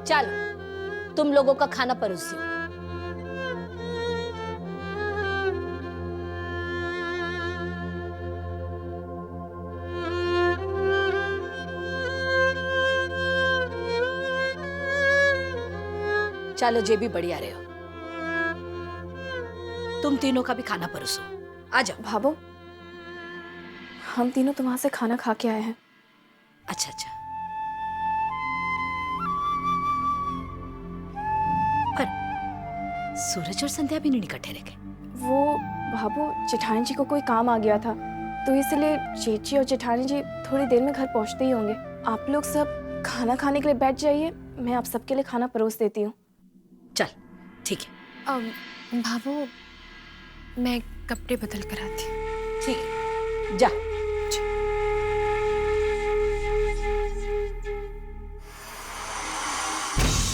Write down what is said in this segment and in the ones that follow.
चलो तुम लोगों का खाना परोस दो। चलो जे भी बढ़िया रहे हो। तुम तीनों का भी खाना परोसो। आ जाओ। भाभो, हम तीनों तो वहां से खाना खा के आए हैं। अच्छा अच्छा। पर सूरज और संध्या भी नहीं इकट्ठे रह गए। वो भाभो, जेठानी जी को कोई काम आ गया था, तो इसलिए चेची और जेठानी जी थोड़ी देर में घर पहुंचते ही होंगे। आप लोग सब खाना खाने के लिए बैठ जाइए, मैं आप सबके लिए खाना परोस देती हूँ। चल ठीक है। भाभो, मैं कपड़े बदल कर आती हूँ। ठीक है, जा।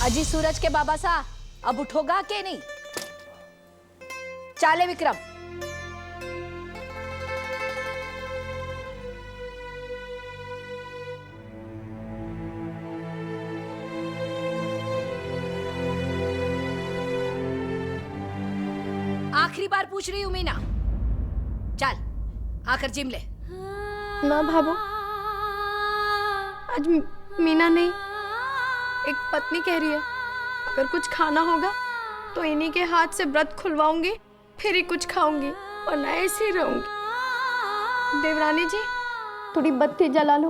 अजी सूरज के बाबा सा अब उठोगा के नहीं? चाले विक्रम। आखिरी बार पूछ रही हूं मीना, चल आकर जिम ले। ना भाभो, आज मीना नहीं, एक पत्नी कह रही है अगर कुछ खाना होगा तो इन्हीं के हाथ से व्रत खुलवाऊंगी, फिर ही कुछ खाऊंगी, वरना ऐसे ही रहूंगी। देवरानी जी, थोड़ी बत्ती जला लो,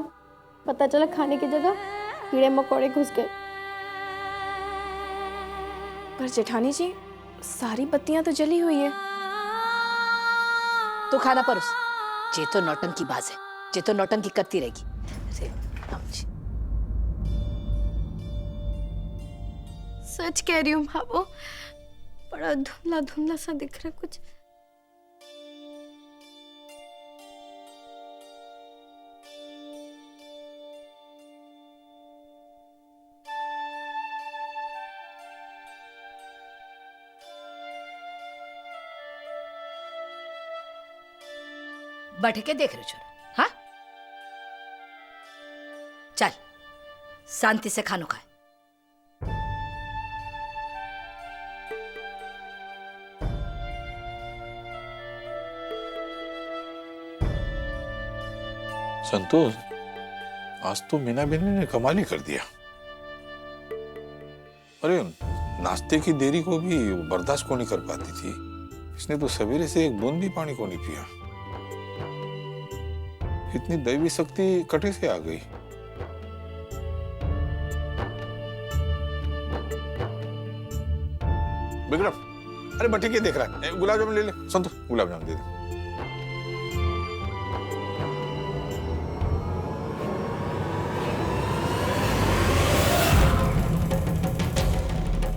पता चला खाने की जगह कीड़े मकोड़े घुस गए। पर जेठानी जी, सारी बत्तियां तो जली हुई है। तू खाना परोस। जे तो नौटंकी बाज है, जे तो नौटंकी करती रहेगी। सच कह रही हूँ भाभो, बड़ा धुंधला धुंधला सा दिख रहा कुछ। बैठ के देख रहे छोरा। हाँ, चल शांति से खानो खाए। संतोष, आज तो मीना बेनी ने कमाल ही कर दिया। अरे नाश्ते की देरी को भी बर्दाश्त को नहीं कर पाती थी, इसने तो सवेरे से एक बूंद भी पानी को नहीं पिया। इतनी दैवी शक्ति कटे से आ गई। विक्रम, अरे बटी के देख रहा है, गुलाब जामुन ले ले। संतोष, गुलाब जामुन दे दे।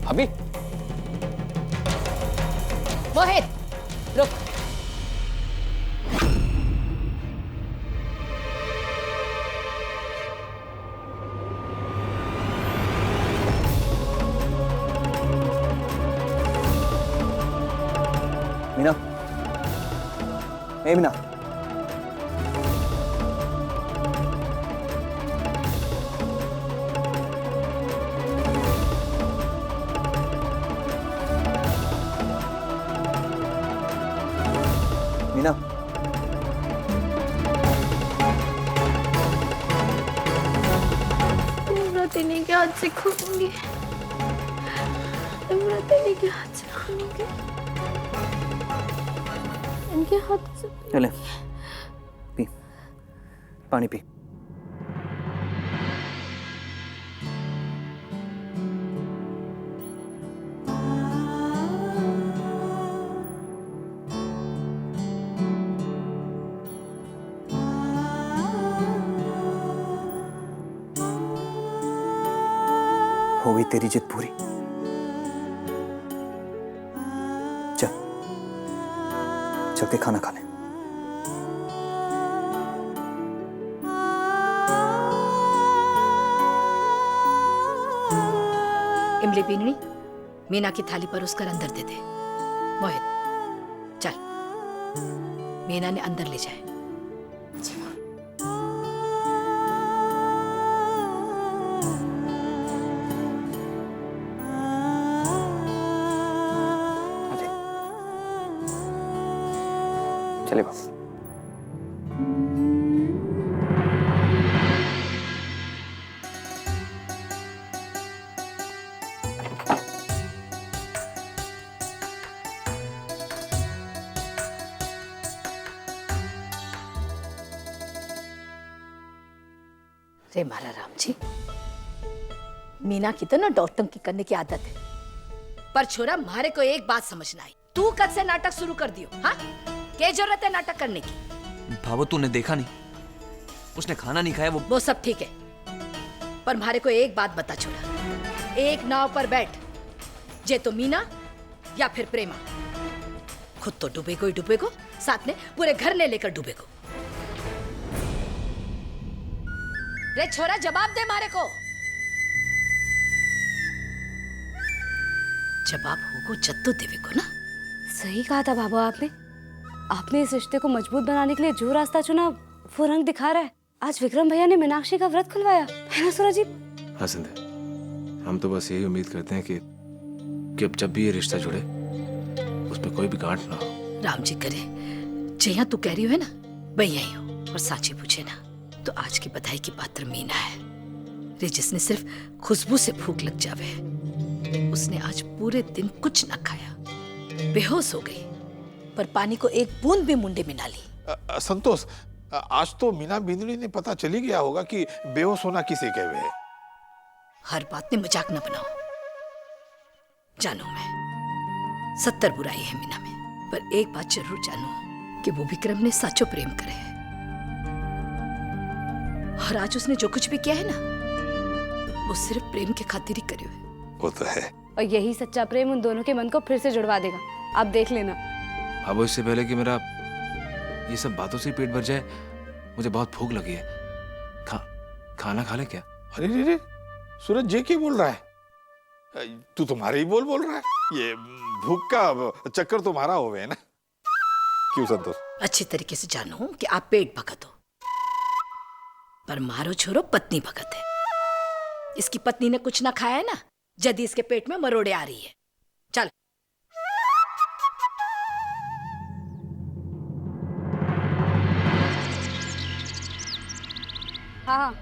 अभी मोहित रुक। मीना, ए मीना, मीना, व्रत इन्हीं के हाथ से खोलूंगी, व्रत इन्हीं के हाथ से खोलूंगी, इनके हाथ से। चले पी, पानी पी। हो गई तेरी जिद पूरी। चल चल के खाना खा ले। इमली पीनी, मीना की थाली पर उसकर अंदर दे दे। मोहित चल, मीना ने अंदर ले जाए। चलिए बाबू। रे मारा राम जी, मीना की तो ना डॉटंकी करने की आदत है, पर छोरा मारे को एक बात समझना आई, तू कब से नाटक शुरू कर दियो? हाँ, क्या जरूरत है नाटक करने की? भावो तूने देखा नहीं, उसने खाना नहीं खाया। वो सब ठीक है, पर मारे को एक बात बता छोरा, एक नाव पर बैठ, जे तो मीना या फिर प्रेमा, खुद तो डूबेगो ही डूबेगो, साथ में पूरे घर ने लेकर डूबेगो। रे छोरा जवाब दे मारे को। जवाब होगो जद्दो देवे को ना। सही कहा था बाबा आपने। आपने इस रिश्ते को मजबूत बनाने के लिए जो रास्ता चुना वो रंग दिखा रहा है। आज विक्रम भैया ने मीनाक्षी का व्रत खुलवाया है ना सूरज जी? हाँ संध्या, हम तो बस यही उम्मीद करते हैं कि अब जब भी ये रिश्ता जुड़े उसमें कोई भी गांठ ना हो। राम जी करे जया तू कह रही हो है ना, वही यही हो। और साची पूछे ना तो आज की बधाई की पात्र मीना है रे, जिसने सिर्फ खुशबू से भूख लग जावे, उसने आज पूरे दिन कुछ न खाया, बेहोश हो गई, पर पानी को एक बूंद भी मुंडे में ना ली। संतोष, आज तो मीना बिंदुड़ी ने पता चली गया होगा कि बेहोश होना किसे कहवे है। हर बात में मजाक न बनाओ। जानो मैं 70 बुराई है मीना में, पर एक बात जरूर जानो कि वो विक्रम ने सच्चो प्रेम करे है, और आज उसने जो कुछ भी किया है ना वो सिर्फ प्रेम के खातिर ही करे है। वो तो है, और यही सच्चा प्रेम उन दोनों के मन को फिर से जुड़वा देगा, आप देख लेना। भावो इससे पहले कि मेरा ये सब बातों से ही पेट भर जाए, मुझे बहुत भूख लगी है। खाना खा ले क्या? अरे रे रे, सूरज ये क्या बोल रहा है? तू तुम्हारे ही बोल रहा है। ये भूख का चक्कर तुम्हारा होवे है ना? क्यों संतोष? अच्छी तरीके से जानो कि आप पेट भगत हो, पर मारो छोरो पत्नी भगत है। इसकी पत्नी ने कुछ ना खाया है ना, जदी इसके पेट में मरोड़े आ रही है। चल हाँ,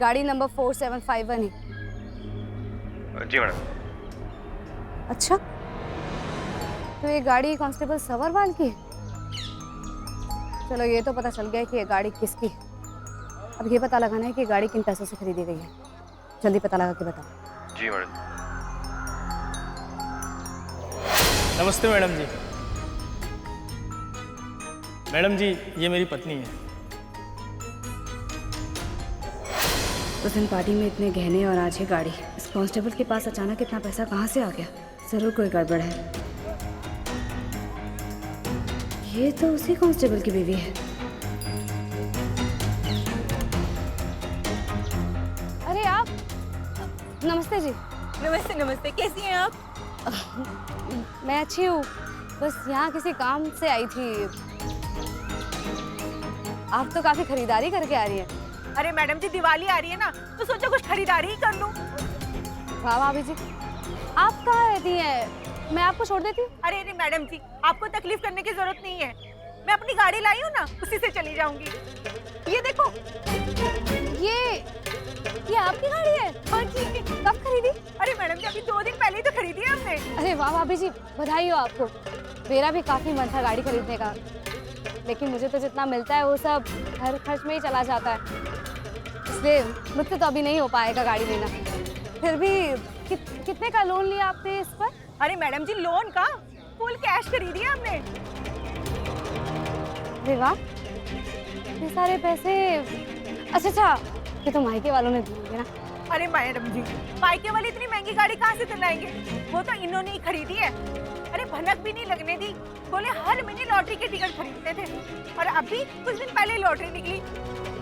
गाड़ी नंबर 4751 है। जी मैडम। अच्छा, तो ये गाड़ी कांस्टेबल सवरवाल की है? चलो ये तो पता चल गया कि ये गाड़ी किसकी है। अब ये पता लगाना है कि गाड़ी किन पैसों से खरीदी गई है। जल्दी पता लगा के बताओ। जी मैडम। नमस्ते मैडम जी। मैडम जी, ये मेरी पत्नी है। उस दिन पार्टी में इतने गहने और आज ये गाड़ी, इस कांस्टेबल के पास अचानक इतना पैसा कहाँ से आ गया? जरूर कोई गड़बड़ है। ये तो उसी कांस्टेबल की बीवी है। अरे आप, नमस्ते जी। नमस्ते नमस्ते, कैसी हैं आप? मैं अच्छी हूँ, बस यहाँ किसी काम से आई थी। आप तो काफी खरीदारी करके आ रही है। अरे मैडम जी, दिवाली आ रही है ना, तो सोचा कुछ खरीदारी ही कर लूं। वाह भाभी जी, आप कहाँ रहती हैं? मैं आपको छोड़ देती हूँ। अरे मैडम जी, आपको तकलीफ करने की जरूरत नहीं है। मैं अपनी गाड़ी लाई हूँ ना, उसी से चली जाऊंगी। ये देखो। ये आपकी गाड़ी है? हाँ जी। कब खरीदी? अरे मैडम जी, अभी 2 दिन पहले ही तो खरीदी है हमने। अरे वाह भाभी जी, बधाई हो आपको। मेरा भी काफी मन था गाड़ी खरीदने का, लेकिन मुझे तो जितना मिलता है वो सब हर खर्च में ही चला जाता है, इसलिए मुझसे तो अभी नहीं हो पाएगा गाड़ी लेना। फिर भी कितने का लोन लिया आपने इस पर? अरे मैडम जी, लोन का, फुल कैश खरीदी है हमने। अरे वाह, इतने सारे पैसे। अच्छा, ये तो मायके वालों ने दिए ना? अरे मैडम जी, मायके वाले इतनी महंगी गाड़ी कहाँ से दिलाएंगे? वो तो इन्होंने ही खरीदी है। अरे भनक भी नहीं लगने दी, बोले हर महीने लॉटरी के टिकट खरीदते थे, और अभी कुछ दिन पहले लॉटरी निकली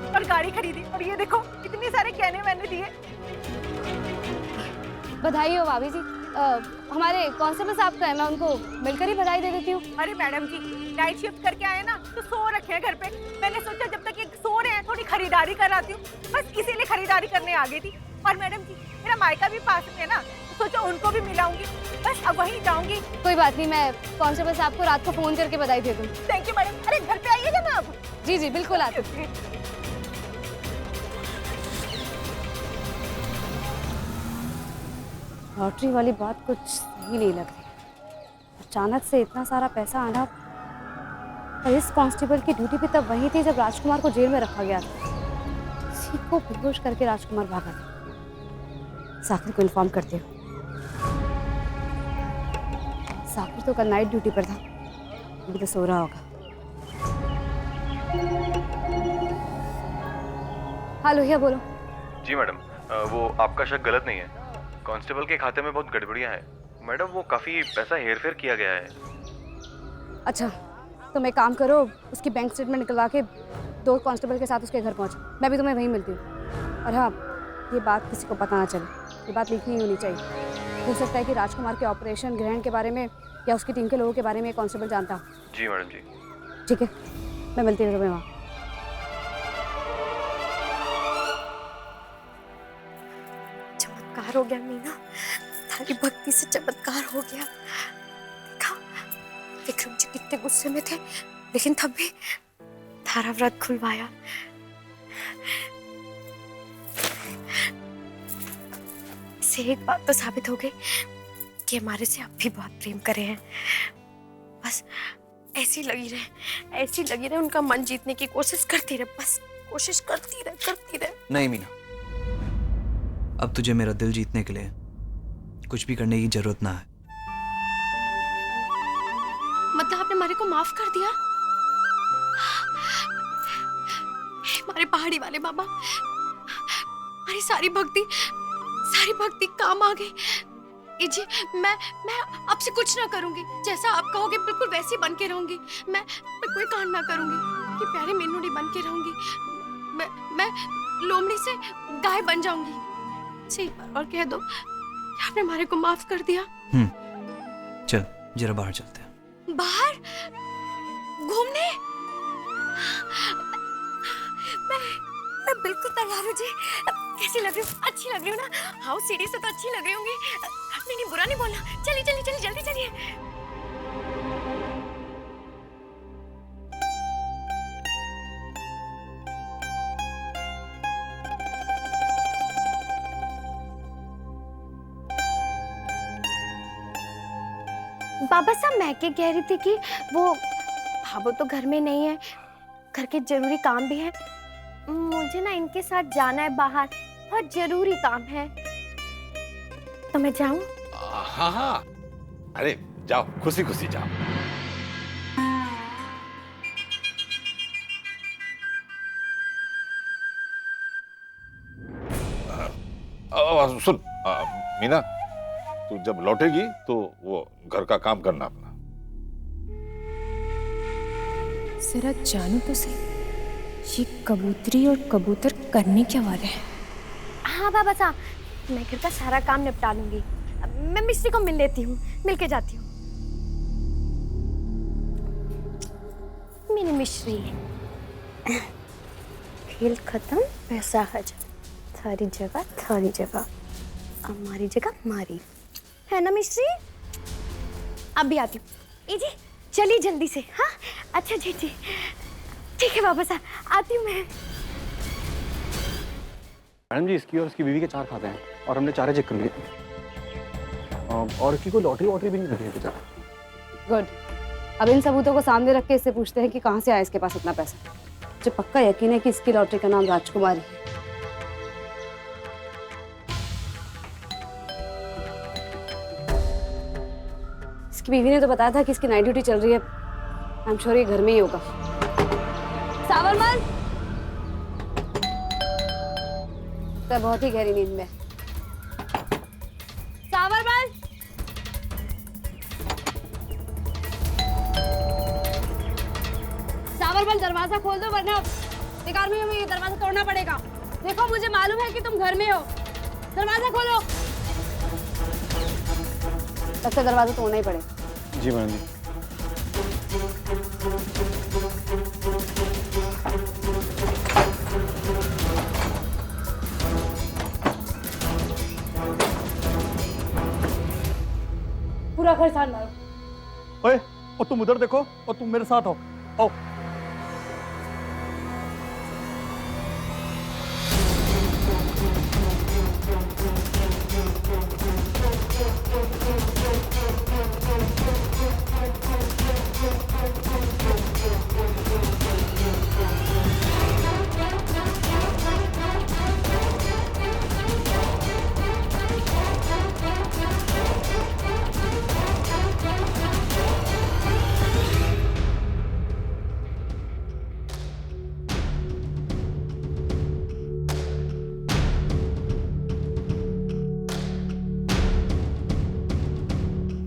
और गाड़ी खरीदी। और ये देखो, इतने सारे कहने मैंने दिए। बधाई हो भाभी जी। हमारे कांस्टेबल साहब का है, मैं उनको मिलकर ही बधाई दे देती हूँ। अरे मैडम जी, नाइट शिफ्ट करके आए ना, तो सो रखे हैं घर पे। मैंने सोचा जब तक ये सो रहे हैं थोड़ी खरीदारी कराती हूँ, बस इसीलिए खरीदारी करने आ गई थी। और मैडम जी, मेरा मायका भी पास में है ना, सोचा उनको भी मिलाऊंगी। बस अब वहीं जाऊंगी। कोई बात नहीं, मैं कांस्टेबल साहब को रात को फोन करके बधाई दे दूँ। Thank you madam. अरे घर पे आइएगा ना अब। जी जी बिल्कुल आते हैं। लॉटरी वाली बात कुछ सही नहीं लग रही। अचानक से इतना सारा पैसा आना, और इस कांस्टेबल की ड्यूटी भी तब वही थी जब राजकुमार को जेल में रखा गया था। इसी को बेहोश करके राजकुमार भागा था। साकिर को इन्फॉर्म करते हो। साकिर तो कल नाइट ड्यूटी पर था, अभी तो सो रहा होगा। हाँ लोहिया बोलो। जी मैडम, वो आपका शक गलत नहीं है। कांस्टेबल के खाते में बहुत गड़बड़ियां हैं मैडम, वो काफी पैसा हेरफेर किया गया है। अच्छा तुम एक काम करो, उसकी बैंक स्टेटमेंट निकलवा के 2 कांस्टेबल के साथ उसके घर पहुंचो। मैं भी तुम्हें वहीं मिलती हूँ। और हाँ, ये बात किसी को पता ना चले, ये बात लीक नहीं होनी चाहिए। हो सकता है कि राजकुमार के ऑपरेशन ग्रहण के बारे में या उसकी टीम के लोगों के बारे में कांस्टेबल जानता हो। जी मैडम जी। ठीक है, मैं मिलती हूँ तुम्हें वहाँ। चमत्कार हो गया मीना, थारी भक्ति से चमत्कार हो गया। देखा विक्रम जी कितने गुस्से में थे, लेकिन तब भी थारा व्रत खुलवाया। इससे एक बात तो साबित हो गई कि हमारे से अब भी बहुत प्रेम करे हैं। बस ऐसी लगी रहे उनका मन जीतने की कोशिश करती रहे, बस कोशिश करती रहे। नहीं मीना, अब तुझे मेरा दिल जीतने के लिए कुछ भी करने की जरूरत ना है। मतलब आपने हमारे को माफ कर दिया? हमारे पहाड़ी वाले बाबा, हमारी सारी भक्ति काम आ गई। जी मैं आपसे कुछ ना करूंगी, जैसा आप कहोगे बिल्कुल वैसे ही बन के रहूंगी। मैं कोई कांड ना करूंगी, कि प्यारे मेनोडी बन के रहूंगी। मैं लोमड़ी से गाय बन जाऊंगी। से एक बार और कह दो कि आपने हमारे को माफ कर दिया। चल जरा बाहर चलते हैं। बाहर घूमने? मैं बिल्कुल तैयार हूँ जी। कैसी लग रही हूँ? अच्छी लग रही हूँ ना? हाँ सीढ़ी से तो अच्छी लग रही होंगी। नहीं बुरा नहीं बोलना। चलिए जल्दी चलिए। बाबा साहब मैं क्या कह रही थी कि वो भाभो तो घर में नहीं है, घर के जरूरी काम भी है। मुझे ना इनके साथ जाना है बाहर, बहुत जरूरी काम है। तो मैं जाऊं? हाँ, अरे जाओ, खुशी जाओ। सुन मीना, तू जब लौटेगी तो वो घर का काम करना अपना। जरा जानू तो सही, ये कबूतरी और कबूतर करने क्या वाले हैं? हाँ बाबा साहब, मैं घर का सारा काम निपटा लूंगी। मैं मिस्त्री को मिल लेती हूँ, मिल के जाती हूँ। मेरी मिश्री, खेल खत्म, पैसा हजम। थारी जगह हमारी जगह मारी है ना मिश्री? अब भी आती हूँ। जी चलिए जल्दी से। हाँ अच्छा जी ठीक है बाबा साहब, आती हूँ मैं। मैडम जी, इसकी और इसकी बीवी के 4 खाते हैं और हमने 4 चेक कर लिए। और इसकी कोई लॉटरी भी नहीं लगी है बेचारा। गुड। अब इन सबूतों को सामने रख के इससे पूछते हैं कि कहाँ से आया इसके पास इतना पैसा। मुझे पक्का यकीन है कि इसकी लॉटरी का नाम राजकुमार है। इसकी बीवी ने तो बताया था कि इसकी नाइट ड्यूटी चल रही है। आई एम श्योर ये घर में ही होगा। सावरमल, तो बहुत ही गहरी नींद में। सावरमल, दरवाजा खोल दो वरना बेकार में हमें ये दरवाजा तोड़ना पड़ेगा। देखो मुझे मालूम है कि तुम घर में हो, दरवाजा खोलो। तब से दरवाजा तोड़ना ही पड़ेगा। जी मैडम जी। पूरा घर छान मारो। ओए, और तुम उधर देखो और तुम मेरे साथ आओ। आओ।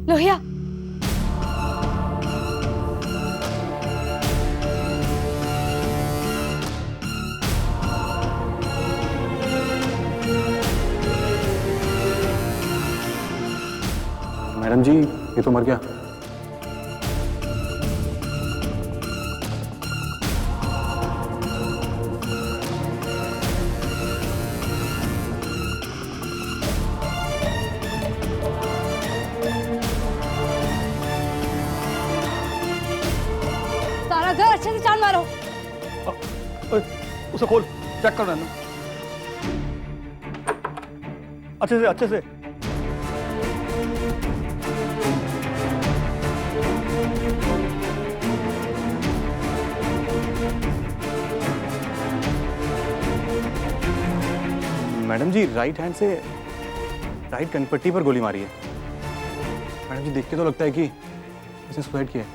लोहिया, मैडम जी, ये तो मर गया। सारा घर अच्छे से छान मारो। ओए, उसे खोल, चेक कर लेना अच्छे से, अच्छे से। मैडम जी, राइट हैंड से राइट कनपट्टी पर गोली मारी है। मैडम जी, देख के तो लगता है कि इसने सुसाइड किया है।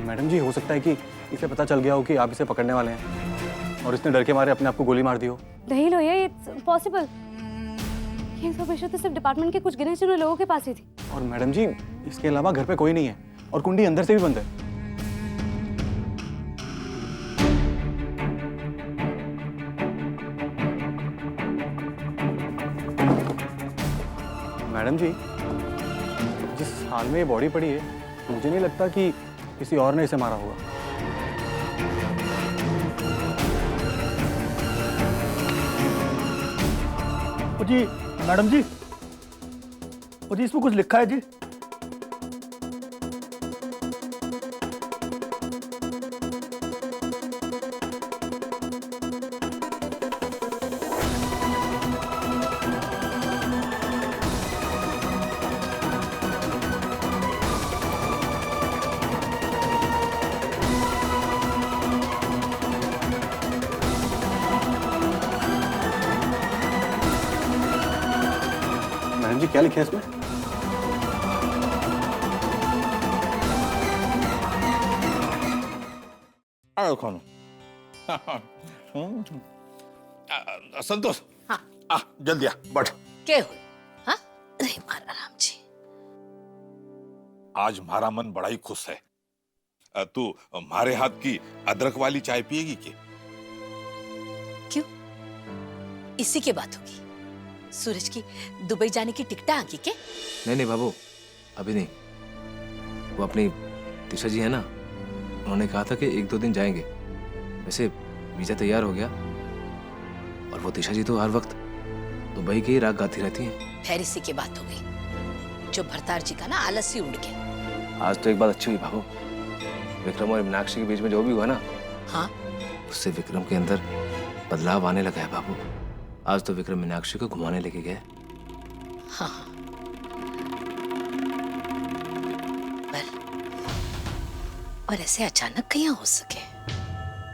मैडम जी, हो सकता है कि इसे पता चल गया हो कि आप इसे पकड़ने वाले हैं और इसने डर के मारे अपने आप को गोली मार दी हो। नहीं लोहिया, ये इम्पॉसिबल। ये इन्फॉर्मेशन तो सिर्फ डिपार्टमेंट के कुछ गिने चुने लोगों के पास ही थी। और मैडम जी, इसके अलावा घर पे कोई नहीं है और कुंडी अंदर से भी बंद है। मैडम जी, जिस हाल में ये बॉडी पड़ी है, मुझे नहीं लगता कि किसी और ने इसे मारा होगा। ओ जी मैडम जी, ओ जी इसमें कुछ लिखा है जी। मैडम जी, क्या लिखा है इसमें? आओ खानो। संतोष, हाँ। आ जल्दी आ, बैठ। क्या हुआ? हाँ? अरे मारा राम जी, आज हमारा मन बड़ा ही खुश है। तू हमारे हाथ की अदरक वाली चाय पिएगी क्या? क्यों? इसी की बात होगी। सूरज की दुबई जाने की टिकट आ गई क्या? नहीं बाबू, अभी नहीं। वो अपनी तिशा जी है ना, उन्होंने कहा था कि 1-2 दिन जाएंगे। वैसे वीजा तैयार हो गया और वो तिशा जी तो हर वक्त दुबई की ही राग गाती रहती हैं। फिर इसी की बात हो गई। जो भरतार जी का ना आलस ही उड़ गया। आज तो एक बात अच्छी हुई बाबू, विक्रम और मीनाक्षी के बीच में जो भी हुआ ना, हाँ? उससे विक्रम के अंदर बदलाव आने लगा है बाबू। आज तो विक्रम मीनाक्षी को घुमाने लेके गए। हाँ। और ऐसे अचानक कहीं हो सके?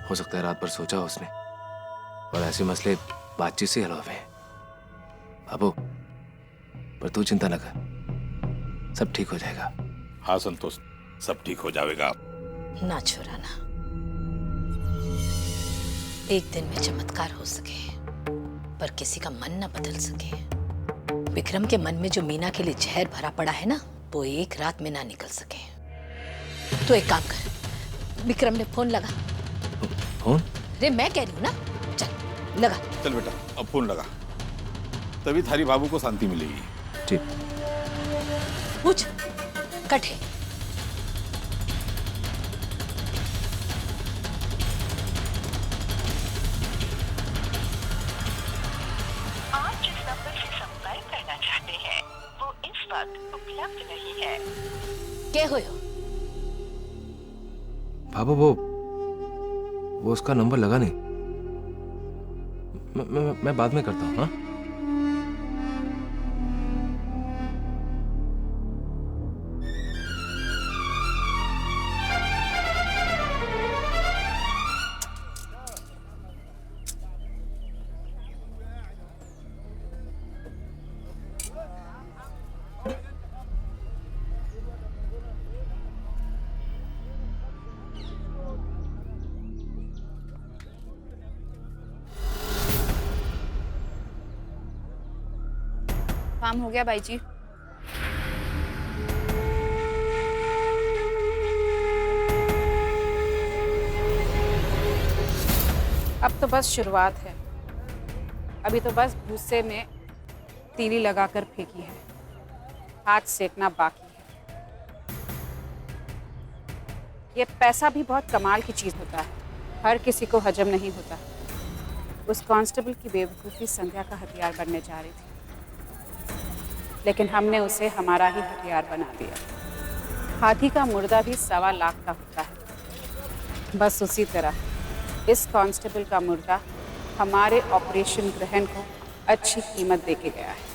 हो सकता है रात भर सोचा हो उसने और ऐसे मसले बातचीत से हल हुए हैं बाबू। पर तू चिंता न कर, सब ठीक हो जाएगा। हाँ संतोष, सब ठीक हो जाएगा। ना छुराना, एक दिन में चमत्कार हो सके पर किसी का मन न बदल सके। विक्रम के मन में जो मीना के लिए जहर भरा पड़ा है ना, वो एक रात में ना निकल सके। तो एक काम कर, विक्रम ने फोन लगा। फोन? रे मैं कह रही हूँ ना, चल लगा। चल बेटा, अब फोन लगा, तभी थारी बाबू को शांति मिलेगी। ठीक। पूछ, कट है। आप जिस नंबर से संपर्क करना चाहते हैं वो इस वक्त उपलब्ध नहीं है। के हो? भाभो वो उसका नंबर लगा नहीं। मैं बाद में करता हूँ। हाँ काम हो गया भाई जी। अब तो बस शुरुआत है। अभी तो बस भूसे में तीली लगाकर फेंकी है, हाथ सेकना बाकी है। ये पैसा भी बहुत कमाल की चीज होता है, हर किसी को हजम नहीं होता। उस कांस्टेबल की बेवकूफ़ी संध्या का हथियार बनने जा रही थी, लेकिन हमने उसे हमारा ही हथियार बना दिया। हाथी का मुर्दा भी 1.25 लाख का होता है। बस उसी तरह इस कांस्टेबल का मुर्दा हमारे ऑपरेशन ग्रहण को अच्छी कीमत देके गया है।